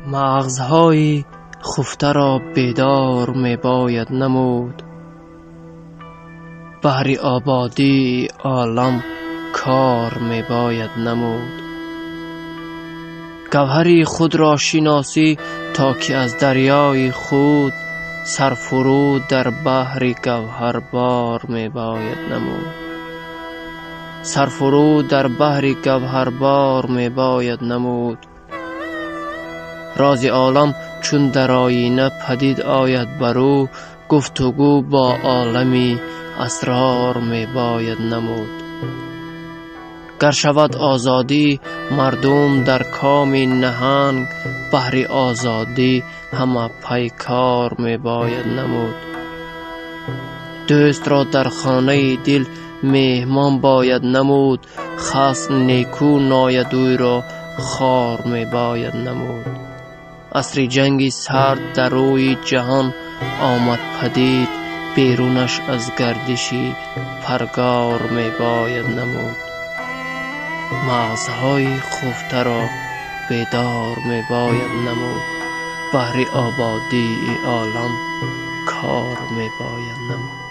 مغزهای خفته را بیدار می باید نمود، بهر آبادی عالم کار می باید نمود. گوهر خود را شناسی تا که از دریای خود، سرفرود در بحر گوهر بار می باید نمود. سرفرود در بحر گوهر بار می باید نمود. راز عالم چون در آینه پدید آید برو، گفتگو با عالمی اسرار می باید نمود. گر شود آزادی مردم در کام نهنگ، بهر آزادی همه پیکار می باید نمود. دوست را در خانه دل مهمان باید نمود، خصم نیکو ناید اوی را خوار می باید نمود. عصر جنگی سرد در روی جهان آمد پدید، بیرونش از گردشی پرگار می باید نمود. مغزهای خفته را بیدار می باید نمود، بهر آبادی عالم کار می باید نمود.